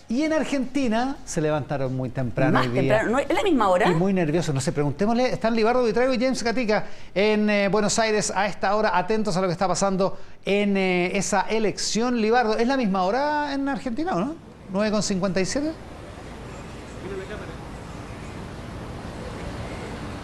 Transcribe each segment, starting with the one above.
Y en Argentina se levantaron muy temprano Más hoy día. temprano, ¿no? ¿Es la misma hora? Y muy nerviosos, no sé, preguntémosle. Están Libardo Buitrago y James Gatica en Buenos Aires a esta hora, atentos a lo que está pasando en esa elección. Libardo, ¿es la misma hora en Argentina o no? ¿9:57?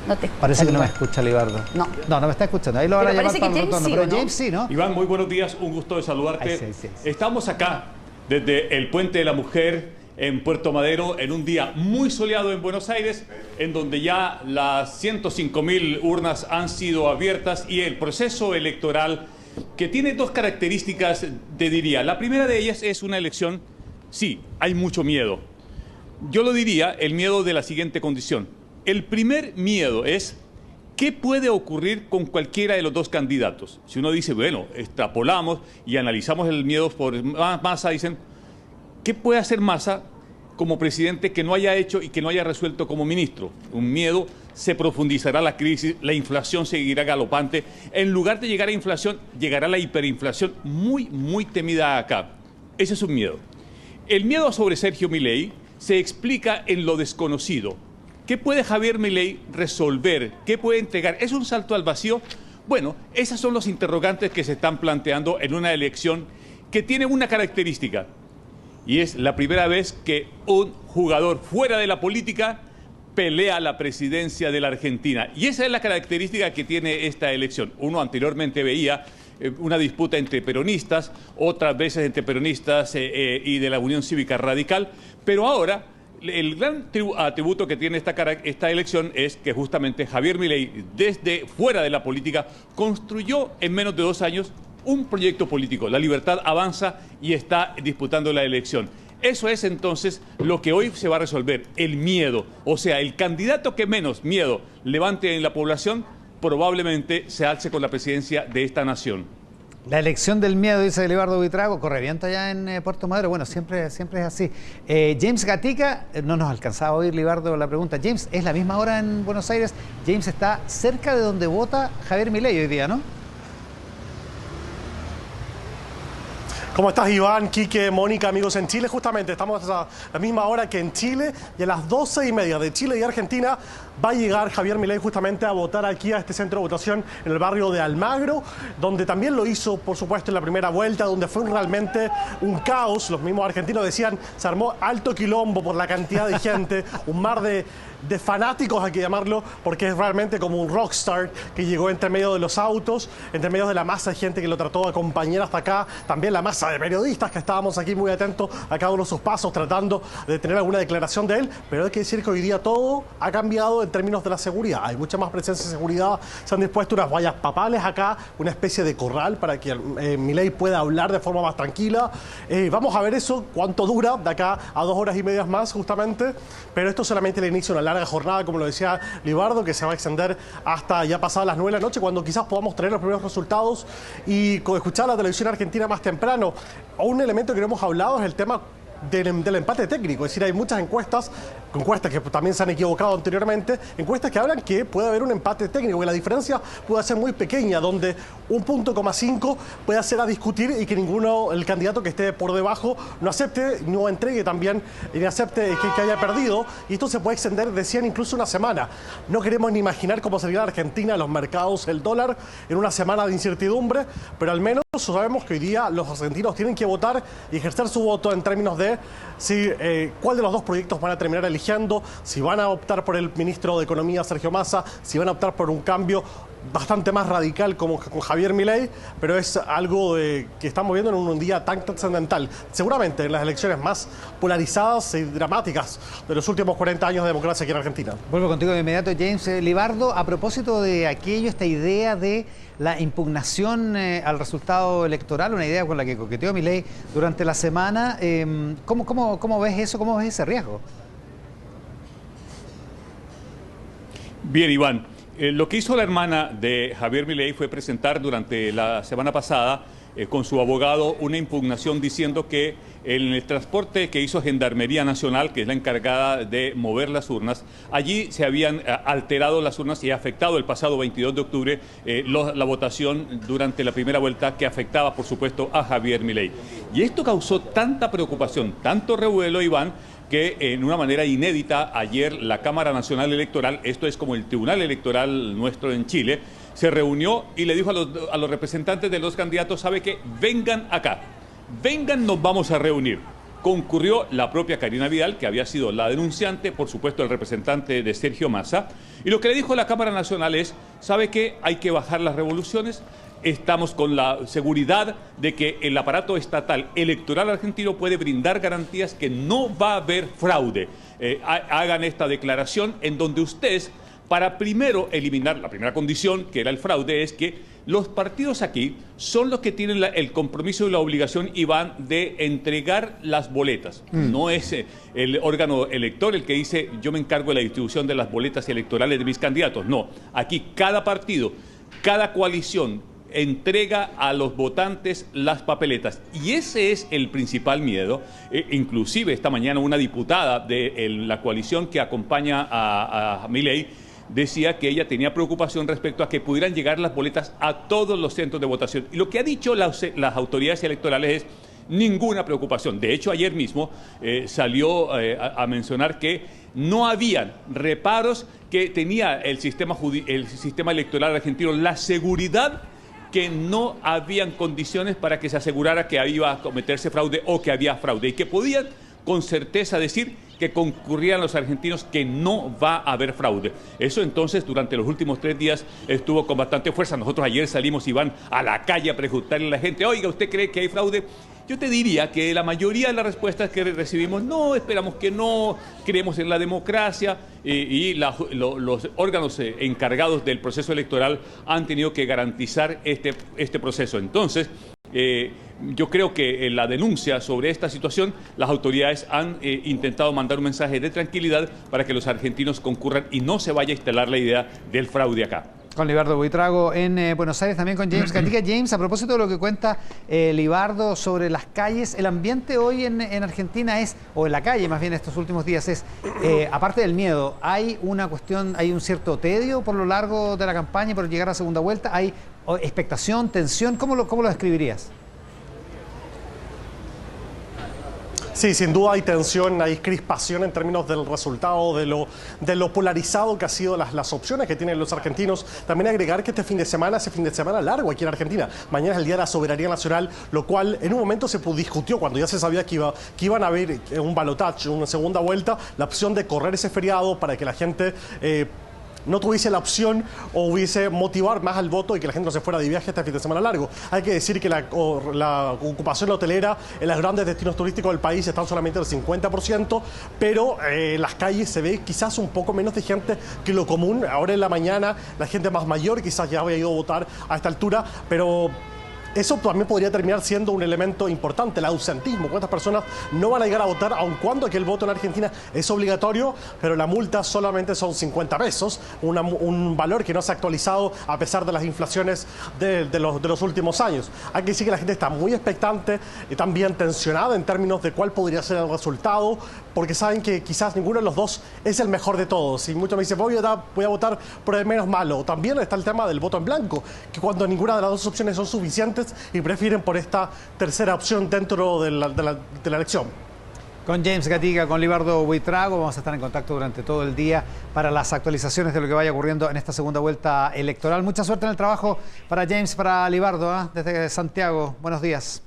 No te Parece que no me escucha. escucha Libardo. No. No me está escuchando. Ahí lo van a Pero llamar parece para que el James retorno. sí, Pero ¿o no? James sí, ¿no? Iván, muy buenos días, un gusto de saludarte. Ay, sí. Estamos acá desde el Puente de la Mujer en Puerto Madero en un día muy soleado en Buenos Aires, en donde ya las 105.000 urnas han sido abiertas y el proceso electoral que tiene dos características, te diría. La primera de ellas es una elección, sí, hay mucho miedo. Yo lo diría, el miedo de la siguiente condición. El primer miedo es ¿qué puede ocurrir con cualquiera de los dos candidatos? Si uno dice, bueno, extrapolamos y analizamos el miedo por Massa, dicen, ¿qué puede hacer Massa como presidente que no haya hecho y que no haya resuelto como ministro? Un miedo, se profundizará la crisis, la inflación seguirá galopante. En lugar de llegar a inflación, llegará la hiperinflación muy temida acá. Ese es un miedo. El miedo sobre Sergio Milei se explica en lo desconocido. ¿Qué puede Javier Milei resolver? ¿Qué puede entregar? ¿Es un salto al vacío? Bueno, esos son los interrogantes que se están planteando en una elección que tiene una característica. Y es la primera vez que un jugador fuera de la política pelea la presidencia de la Argentina. Y esa es la característica que tiene esta elección. Uno anteriormente veía una disputa entre peronistas, otras veces entre peronistas y de la Unión Cívica Radical, pero ahora el gran atributo que tiene esta elección es que justamente Javier Milei, desde fuera de la política, construyó en menos de 2 años un proyecto político. La Libertad Avanza y está disputando la elección. Eso es entonces lo que hoy se va a resolver, el miedo. O sea, el candidato que menos miedo levante en la población probablemente se alce con la presidencia de esta nación. La elección del miedo, dice Libardo Buitrago, corre viento allá en Puerto Madero. Bueno, siempre es así. James Gatica, no nos alcanzaba a oír, Libardo, la pregunta. James, ¿es la misma hora en Buenos Aires? James está cerca de donde vota Javier Milei hoy día, ¿no? ¿Cómo estás, Iván, Quique, Mónica, amigos en Chile? Justamente estamos a la misma hora que en Chile y a las 12:30 de Chile y Argentina va a llegar Javier Milei justamente a votar aquí a este centro de votación en el barrio de Almagro, donde también lo hizo, por supuesto, en la primera vuelta, donde fue realmente un caos. Los mismos argentinos decían, se armó alto quilombo por la cantidad de gente, un mar de fanáticos, hay que llamarlo, porque es realmente como un rockstar que llegó entre medio de los autos, entre medio de la masa de gente que lo trató de acompañar hasta acá, también la masa de periodistas que estábamos aquí muy atentos a cada uno de sus pasos, tratando de tener alguna declaración de él, pero hay que decir que hoy día todo ha cambiado en términos de la seguridad. Hay mucha más presencia de seguridad, se han dispuesto unas vallas papales acá, una especie de corral para que Milei pueda hablar de forma más tranquila. Vamos a ver eso, cuánto dura, de acá a 2 horas y media más justamente, pero esto es solamente el inicio de una larga jornada, como lo decía Libardo, que se va a extender hasta ya pasadas las 9 de la noche, cuando quizás podamos tener los primeros resultados y escuchar la televisión argentina más temprano. Un elemento que no hemos hablado es el tema del empate técnico, es decir, hay muchas encuestas que también se han equivocado anteriormente, encuestas que hablan que puede haber un empate técnico, que la diferencia puede ser muy pequeña, donde un 1,5 puede ser a discutir y que el candidato que esté por debajo no acepte, no entregue también, ni acepte que haya perdido, y esto se puede extender, decían, incluso una semana. No queremos ni imaginar cómo sería la Argentina, los mercados, el dólar, en una semana de incertidumbre, pero al menos sabemos que hoy día los argentinos tienen que votar y ejercer su voto en términos de cuál de los dos proyectos van a terminar eligiendo, si van a optar por el ministro de Economía, Sergio Massa, si van a optar por un cambio bastante más radical como con Javier Milei, pero es algo que estamos viendo en un día tan trascendental, seguramente en las elecciones más polarizadas y dramáticas de los últimos 40 años de democracia aquí en Argentina. Vuelvo contigo de inmediato, James. Libardo, a propósito de aquello, esta idea de la impugnación al resultado electoral, una idea con la que coqueteó Milei durante la semana, ¿cómo ves eso? ¿Cómo ves ese riesgo? Bien, Iván. Lo que hizo la hermana de Javier Milei fue presentar durante la semana pasada con su abogado una impugnación diciendo que en el transporte que hizo Gendarmería Nacional, que es la encargada de mover las urnas, allí se habían alterado las urnas y afectado el pasado 22 de octubre la votación durante la primera vuelta, que afectaba, por supuesto, a Javier Milei. Y esto causó tanta preocupación, tanto revuelo, Iván, que en una manera inédita ayer la Cámara Nacional Electoral, esto es como el Tribunal Electoral nuestro en Chile, se reunió y le dijo a los representantes de los candidatos, ¿sabe qué? Vengan acá, vengan, nos vamos a reunir. Concurrió la propia Karina Vidal, que había sido la denunciante, por supuesto el representante de Sergio Massa, y lo que le dijo la Cámara Nacional es, ¿sabe qué? Hay que bajar las revoluciones. Estamos con la seguridad de que el aparato estatal electoral argentino puede brindar garantías que no va a haber fraude. Hagan esta declaración en donde ustedes, para primero eliminar la primera condición, que era el fraude, es que los partidos aquí son los que tienen el compromiso y la obligación, Iván, de entregar las boletas. No es el órgano elector el que dice, yo me encargo de la distribución de las boletas electorales de mis candidatos. No, aquí cada partido, cada coalición, entrega a los votantes las papeletas. Y ese es el principal miedo. Inclusive esta mañana una diputada de la coalición que acompaña a Milei decía que ella tenía preocupación respecto a que pudieran llegar las boletas a todos los centros de votación. Y lo que ha dicho las autoridades electorales es ninguna preocupación. De hecho, ayer mismo salió a mencionar que no habían reparos, que tenía el sistema electoral argentino la seguridad que no habían condiciones para que se asegurara que iba a cometerse fraude o que había fraude, y que podían con certeza decir que concurrían los argentinos que no va a haber fraude. Eso entonces durante los últimos 3 días estuvo con bastante fuerza. Nosotros ayer salimos, Iván, a la calle a preguntarle a la gente, oiga, ¿usted cree que hay fraude? Yo te diría que la mayoría de las respuestas que recibimos, no, esperamos que no, creemos en la democracia, y los órganos encargados del proceso electoral han tenido que garantizar este proceso. Entonces, yo creo que en la denuncia sobre esta situación, las autoridades han intentado mandar un mensaje de tranquilidad para que los argentinos concurran y no se vaya a instalar la idea del fraude acá. Con Libardo Buitrago en Buenos Aires, también con James Gatica. James, a propósito de lo que cuenta Libardo sobre las calles, el ambiente hoy en Argentina es, o en la calle más bien estos últimos días es, aparte del miedo, hay una cuestión, hay un cierto tedio por lo largo de la campaña y por llegar a segunda vuelta, hay expectación, tensión, ¿cómo lo describirías? Sí, sin duda hay tensión, hay crispación en términos del resultado, de lo polarizado que han sido las opciones que tienen los argentinos. También agregar que este fin de semana es fin de semana largo aquí en Argentina. Mañana es el Día de la Soberanía Nacional, lo cual en un momento se discutió cuando ya se sabía que iban a haber un balotaje, una segunda vuelta, la opción de correr ese feriado para que la gente no tuviese la opción o hubiese motivar más al voto y que la gente no se fuera de viaje este fin de semana largo. Hay que decir que la ocupación hotelera en los grandes destinos turísticos del país está solamente al 50%, pero en las calles se ve quizás un poco menos de gente que lo común. Ahora en la mañana la gente más mayor quizás ya había ido a votar a esta altura, pero eso también podría terminar siendo un elemento importante, el ausentismo. ¿Cuántas personas no van a llegar a votar, aun cuando aquí el voto en Argentina es obligatorio, pero la multa solamente son 50 pesos, un valor que no se ha actualizado a pesar de las inflaciones de los últimos años? Hay que decir que la gente está muy expectante y también tensionada en términos de cuál podría ser el resultado, porque saben que quizás ninguno de los dos es el mejor de todos. Y muchos me dicen, voy a votar por el menos malo. También está el tema del voto en blanco, que cuando ninguna de las dos opciones son suficientes y prefieren por esta tercera opción dentro de la elección. Con James Gatica, con Libardo Buitrago, vamos a estar en contacto durante todo el día para las actualizaciones de lo que vaya ocurriendo en esta segunda vuelta electoral. Mucha suerte en el trabajo para James, para Libardo, desde Santiago. Buenos días.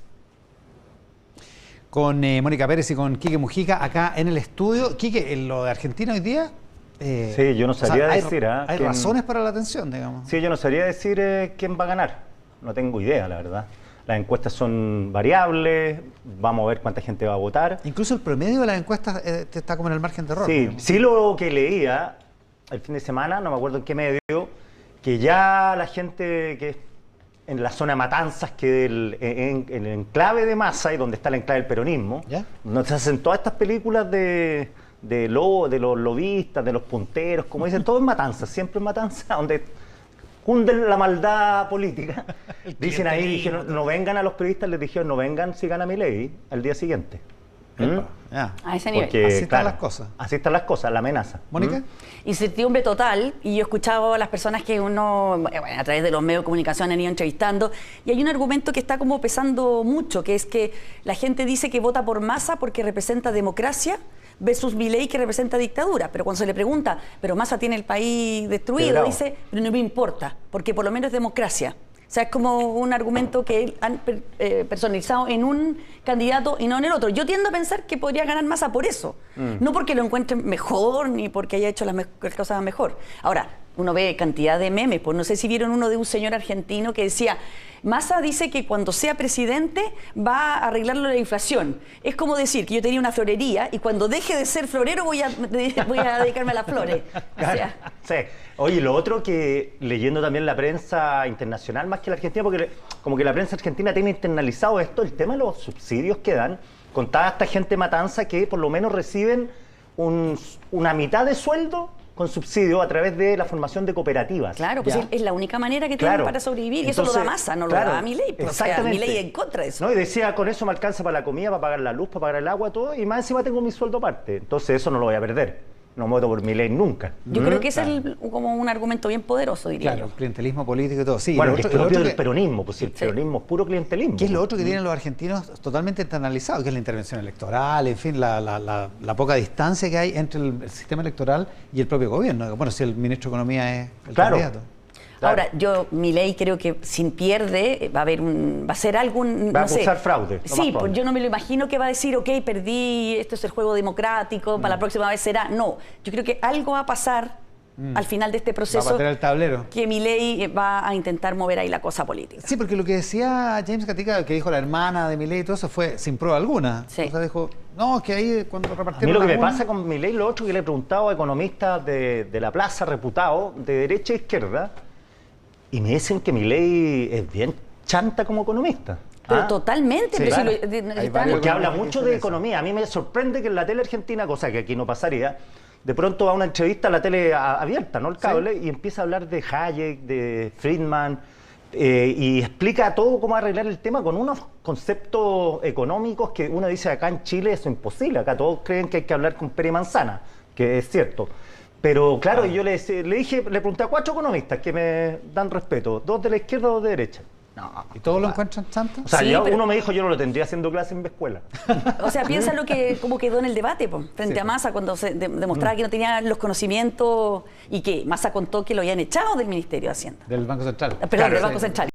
Con Mónica Pérez y con Quique Mujica acá en el estudio. Quique, en lo de Argentina hoy día... sí, yo no sabría decir... Hay razones para la tensión, digamos. Sí, yo no sabría decir quién va a ganar. No tengo idea, la verdad. Las encuestas son variables, vamos a ver cuánta gente va a votar. Incluso el promedio de las encuestas está como en el margen de error. Sí, sí, lo que leía el fin de semana, no me acuerdo en qué medio, que ya la gente que en la zona de Matanzas, que en el enclave de Massa, y donde está el enclave del peronismo, ¿ya? Donde se hacen todas estas películas de los lobistas, de los punteros, como dicen, todo en Matanzas, siempre en Matanzas, donde cunden la maldad política. Dicen ahí, dijeron, no vengan a los periodistas, les dijeron, no vengan si gana Milei al día siguiente. A ese nivel. Así están las cosas. Así están las cosas, la amenaza. ¿Mónica? Incertidumbre total, y yo he escuchado a las personas que uno, bueno, a través de los medios de comunicación han ido entrevistando, y hay un argumento que está como pesando mucho, que es que la gente dice que vota por Massa porque representa democracia versus Milei que representa dictadura, pero cuando se le pregunta, pero Massa tiene el país destruido, Quebrado. dice, pero no me importa, porque por lo menos es democracia. O sea, es como un argumento que han personalizado en un candidato y no en el otro. Yo tiendo a pensar que podría ganar Massa por eso. No porque lo encuentren mejor ni porque haya hecho las cosas mejor. Ahora, uno ve cantidad de memes, pues no sé si vieron uno de un señor argentino que decía, Massa dice que cuando sea presidente va a arreglarlo la inflación. Es como decir que yo tenía una florería y cuando deje de ser florero voy a dedicarme a las flores. O sea, Sí. Oye, lo otro que leyendo también la prensa internacional, más que la argentina, porque como que la prensa argentina tiene internalizado esto, el tema de los subsidios que dan, con toda esta gente matanza que por lo menos reciben una mitad de sueldo con subsidio a través de la formación de cooperativas. claro, pues ¿Ya? es la única manera que tienen para sobrevivir. Y eso lo da Massa, no lo da Milei. Pues, o sea, Milei en contra de eso. No, y decía, con eso me alcanza para la comida, para pagar la luz, para pagar el agua, todo, y más encima tengo mi sueldo aparte. Entonces eso no lo voy a perder. No voto por Milei nunca. Yo creo que ese es como un argumento bien poderoso, diría Claro, yo. clientelismo político y todo. Sí, Bueno, lo que es otro- lo propio otro del peronismo, pues si el peronismo es puro clientelismo. ¿Qué es lo otro que tienen los argentinos totalmente internalizado? Que es la intervención electoral, en fin, la poca distancia que hay entre el sistema electoral y el propio gobierno. Bueno, si el ministro de Economía es el Claro. candidato. Claro. Ahora, yo, Milei creo que sin pierde va a ser algún, Va a no sé. acusar fraude, lo más Sí, probable. pues yo no me lo imagino que va a decir, ok, perdí, esto es el juego democrático, para la próxima vez será. No, yo creo que algo va a pasar al final de este Va a proceso patear el tablero. que Milei va a intentar mover ahí la cosa política. Sí, porque lo que decía James Gatica, que dijo la hermana de Milei y todo eso, fue sin prueba alguna. Sí. O sea, dijo, no, que ahí cuando A mí repartieron lo que me alguna- pasa con Milei, lo otro que le he preguntado a economistas de la plaza reputados, de derecha e izquierda, y me dicen que Milei es bien chanta como economista. Pero ¿Ah? totalmente, Sí, pero claro. si Hay están- varios Porque habla economistas mucho que de dicen eso. economía. A mí me sorprende que en la tele argentina, cosa que aquí no pasaría, de pronto va a una entrevista a la tele abierta, no el cable, y empieza a hablar de Hayek, de Friedman, y explica todo cómo arreglar el tema con unos conceptos económicos que uno dice acá en Chile eso es imposible. Acá todos creen que hay que hablar con pera y manzana, que es cierto. Pero claro, yo le pregunté a 4 economistas que me dan respeto, 2 de la izquierda, 2 de derecha. No. ¿Y todos lo encuentran chanto? O sea, Sí, pero- uno me dijo yo no lo tendría haciendo clase en mi escuela. O sea, piensa lo que cómo quedó en el debate po, frente a Massa cuando se demostraba que no tenía los conocimientos y que Massa contó que lo habían echado del Ministerio de Hacienda. Del Banco Central. Perdón, del Banco Central.